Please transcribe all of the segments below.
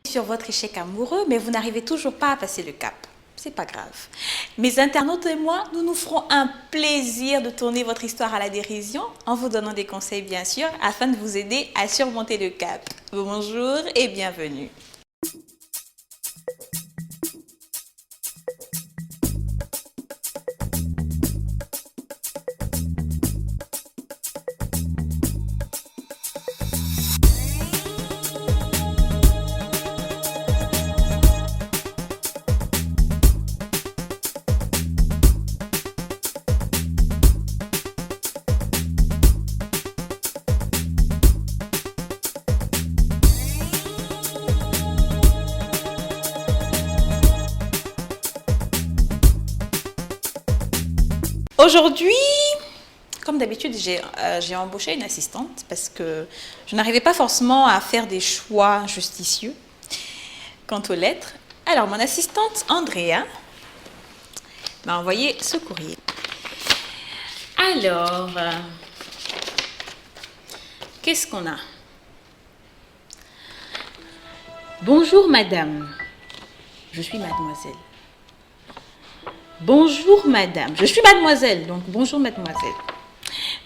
sur votre échec amoureux, mais vous n'arrivez toujours pas à passer le cap. C'est pas grave. Mes internautes et moi, nous nous ferons un plaisir de tourner votre histoire à la dérision en vous donnant des conseils, bien sûr, afin de vous aider à surmonter le cap. Bonjour et bienvenue. Aujourd'hui, comme d'habitude, j'ai embauché une assistante parce que je n'arrivais pas forcément à faire des choix justicieux quant aux lettres. Alors, mon assistante Andrea m'a envoyé ce courrier. Alors, qu'est-ce qu'on a? Bonjour madame, je suis mademoiselle. Bonjour madame, je suis mademoiselle, donc bonjour mademoiselle.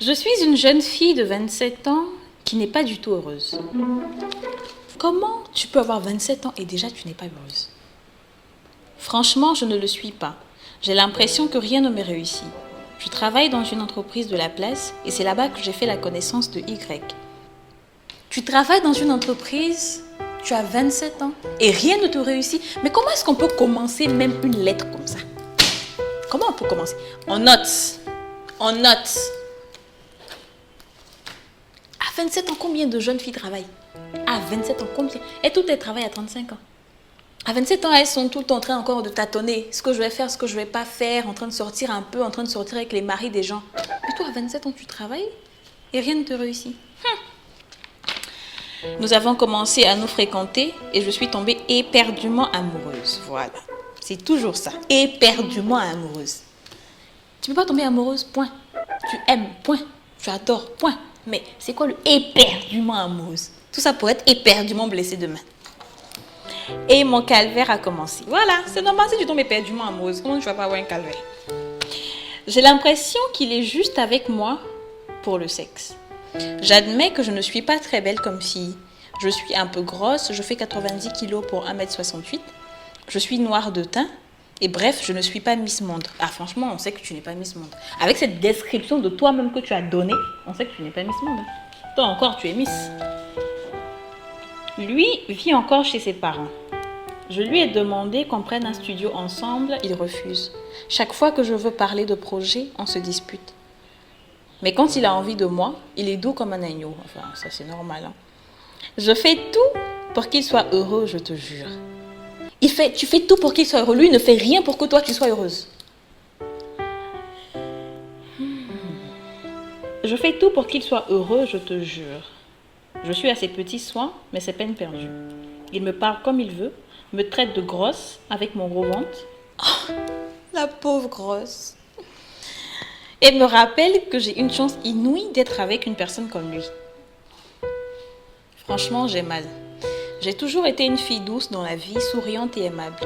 Je suis une jeune fille de 27 ans qui n'est pas du tout heureuse. Comment tu peux avoir 27 ans et déjà tu n'es pas heureuse? Franchement, je ne le suis pas. J'ai l'impression que rien ne m'est réussi. Je travaille dans une entreprise de la place et c'est là-bas que j'ai fait la connaissance de Y. Tu travailles dans une entreprise, tu as 27 ans et rien ne te réussit. Mais comment est-ce qu'on peut commencer même une lettre comme ça? Comment on peut commencer? On note. On note. À 27 ans, combien de jeunes filles travaillent? À 27 ans, combien? Et toutes elles travaillent à 35 ans. À 27 ans, elles sont toutes en train encore de tâtonner. Ce que je vais faire, ce que je ne vais pas faire, en train de sortir un peu, en train de sortir avec les maris des gens. Et toi, à 27 ans, tu travailles et rien ne te réussit. Nous avons commencé à nous fréquenter et je suis tombée éperdument amoureuse. Voilà. C'est toujours ça. Éperdument amoureuse. Tu ne peux pas tomber amoureuse, point. Tu aimes, point. Tu adores, point. Mais c'est quoi le éperdument amoureuse? Tout ça pour être éperdument blessée demain. Et mon calvaire a commencé. Voilà, c'est normal si tu tombes éperdument amoureuse. Comment tu vas pas avoir un calvaire? J'ai l'impression qu'il est juste avec moi pour le sexe. J'admets que je ne suis pas très belle comme fille. Je suis un peu grosse, je fais 90 kg pour 1m68. Je suis noire de teint et bref, je ne suis pas Miss Monde. Ah franchement, on sait que tu n'es pas Miss Monde. Avec cette description de toi-même que tu as donnée, on sait que tu n'es pas Miss Monde. Toi encore, tu es Miss. Lui vit encore chez ses parents. Je lui ai demandé qu'on prenne un studio ensemble, il refuse. Chaque fois que je veux parler de projet, on se dispute. Mais quand il a envie de moi, il est doux comme un agneau. Enfin, ça c'est normal. Hein. Je fais tout pour qu'il soit heureux, je te jure. Tu fais tout pour qu'il soit heureux. Lui, il ne fait rien pour que toi, tu sois heureuse. Je fais tout pour qu'il soit heureux, je te jure. Je suis à ses petits soins, mais c'est peine perdue. Il me parle comme il veut, me traite de grosse avec mon gros ventre. Oh, la pauvre grosse. Et me rappelle que j'ai une chance inouïe d'être avec une personne comme lui. Franchement, j'ai mal. J'ai toujours été une fille douce dans la vie, souriante et aimable.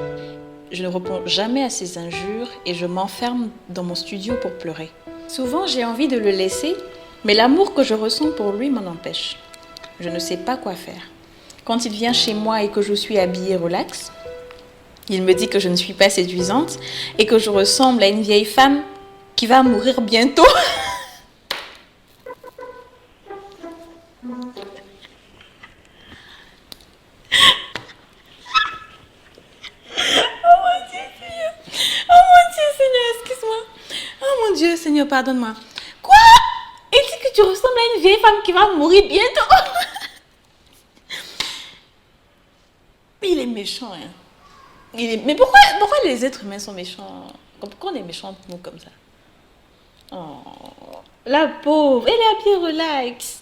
Je ne réponds jamais à ses injures et je m'enferme dans mon studio pour pleurer. Souvent, j'ai envie de le laisser, mais l'amour que je ressens pour lui m'en empêche. Je ne sais pas quoi faire. Quand il vient chez moi et que je suis habillée relax, il me dit que je ne suis pas séduisante et que je ressemble à une vieille femme qui va mourir bientôt. Oh mon Dieu, Seigneur, pardonne-moi. Quoi? Il dit que tu ressembles à une vieille femme qui va mourir bientôt. Il est méchant, hein. Mais pourquoi les êtres humains sont méchants? Pourquoi on est méchants nous comme ça? Oh, la pauvre, elle est bien relax.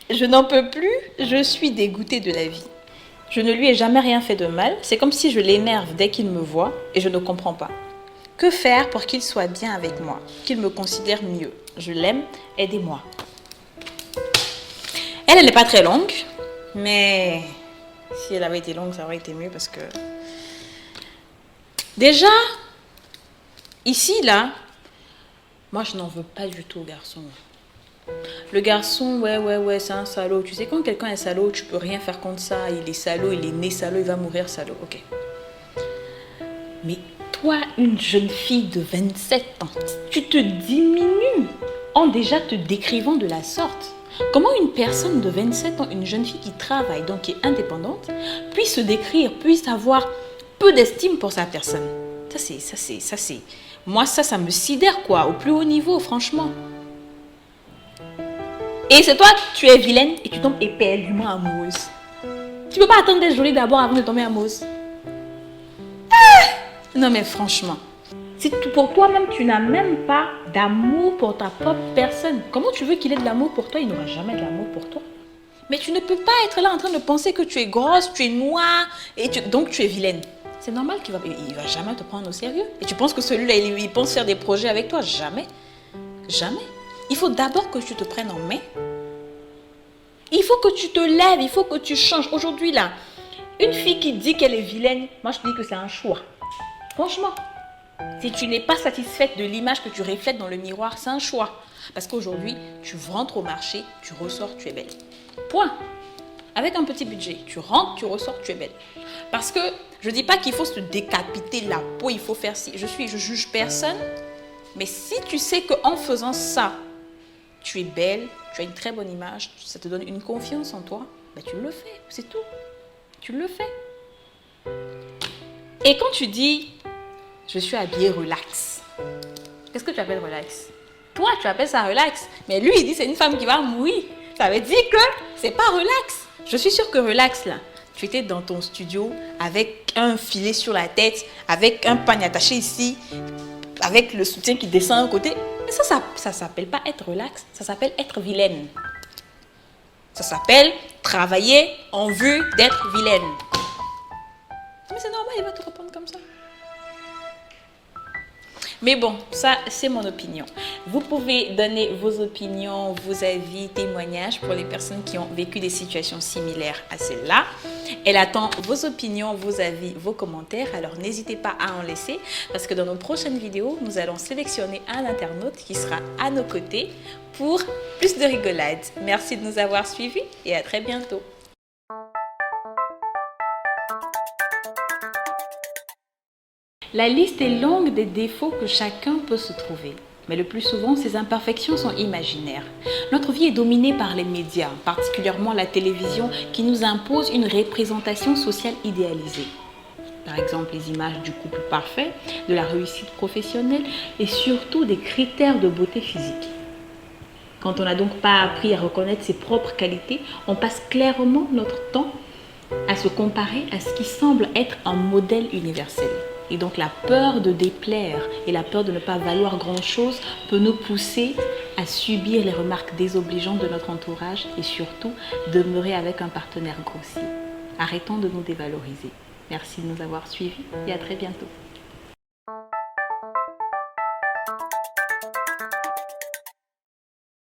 Je n'en peux plus, je suis dégoûtée de la vie. Je ne lui ai jamais rien fait de mal, c'est comme si je l'énerve dès qu'il me voit et je ne comprends pas. Que faire pour qu'il soit bien avec moi, qu'il me considère mieux? Je l'aime, aidez-moi. Elle n'est pas très longue, mais Si elle avait été longue, ça aurait été mieux parce que... Déjà, ici, là, moi, je n'en veux pas du tout au garçon. Le garçon, ouais, c'est un salaud. Tu sais, quand quelqu'un est salaud, tu peux rien faire contre ça. Il est salaud, il est né salaud, il va mourir salaud. Ok. Mais toi, une jeune fille de 27 ans, tu te diminues en déjà te décrivant de la sorte. Comment une personne de 27 ans, une jeune fille qui travaille, donc qui est indépendante, puisse se décrire, puisse avoir peu d'estime pour sa personne? Ça c'est... Moi, ça me sidère, quoi, au plus haut niveau, franchement. Et c'est toi, tu es vilaine et tu tombes éperdument amoureuse. Tu peux pas attendre d'être jolie d'abord avant de tomber amoureuse. Non mais franchement, si pour toi-même tu n'as même pas d'amour pour ta propre personne, comment tu veux qu'il ait de l'amour pour toi? Il n'aura jamais de l'amour pour toi. Mais tu ne peux pas être là en train de penser que tu es grosse, tu es noire et donc tu es vilaine. C'est normal qu'il va jamais te prendre au sérieux. Et tu penses que celui-là, il pense faire des projets avec toi? Jamais. Jamais. Il faut d'abord que tu te prennes en main. Il faut que tu te lèves, il faut que tu changes. Aujourd'hui là, une fille qui dit qu'elle est vilaine, moi je dis que c'est un choix. Franchement, si tu n'es pas satisfaite de l'image que tu reflètes dans le miroir, c'est un choix. Parce qu'aujourd'hui, tu rentres au marché, tu ressors, tu es belle. Point. Avec un petit budget, tu rentres, tu ressors, tu es belle. Parce que je ne dis pas qu'il faut se décapiter la peau, il faut faire ci. Je juge personne. Mais si tu sais qu'en faisant ça, tu es belle, tu as une très bonne image, ça te donne une confiance en toi, ben tu le fais, c'est tout. Tu le fais. Et quand tu dis, je suis habillée relax, qu'est-ce que tu appelles relax? Toi, tu appelles ça relax. Mais lui, il dit, c'est une femme qui va mourir. Ça veut dire que c'est pas relax. Je suis sûre que relax, là, tu étais dans ton studio avec un filet sur la tête, avec un pagne attaché ici, avec le soutien qui descend à côté. Mais ça s'appelle pas être relax, ça s'appelle être vilaine. Ça s'appelle travailler en vue d'être vilaine. Mais c'est normal, il va te répondre comme ça. Mais bon, ça, c'est mon opinion. Vous pouvez donner vos opinions, vos avis, témoignages pour les personnes qui ont vécu des situations similaires à celle-là. Elle attend vos opinions, vos avis, vos commentaires. Alors, n'hésitez pas à en laisser parce que dans nos prochaines vidéos, nous allons sélectionner un internaute qui sera à nos côtés pour plus de rigolade. Merci de nous avoir suivis et à très bientôt. La liste est longue des défauts que chacun peut se trouver. Mais le plus souvent, ces imperfections sont imaginaires. Notre vie est dominée par les médias, particulièrement la télévision, qui nous impose une représentation sociale idéalisée. Par exemple, les images du couple parfait, de la réussite professionnelle et surtout des critères de beauté physique. Quand on n'a donc pas appris à reconnaître ses propres qualités, on passe clairement notre temps à se comparer à ce qui semble être un modèle universel. Et donc la peur de déplaire et la peur de ne pas valoir grand-chose peut nous pousser à subir les remarques désobligeantes de notre entourage et surtout demeurer avec un partenaire grossier. Arrêtons de nous dévaloriser. Merci de nous avoir suivis et à très bientôt.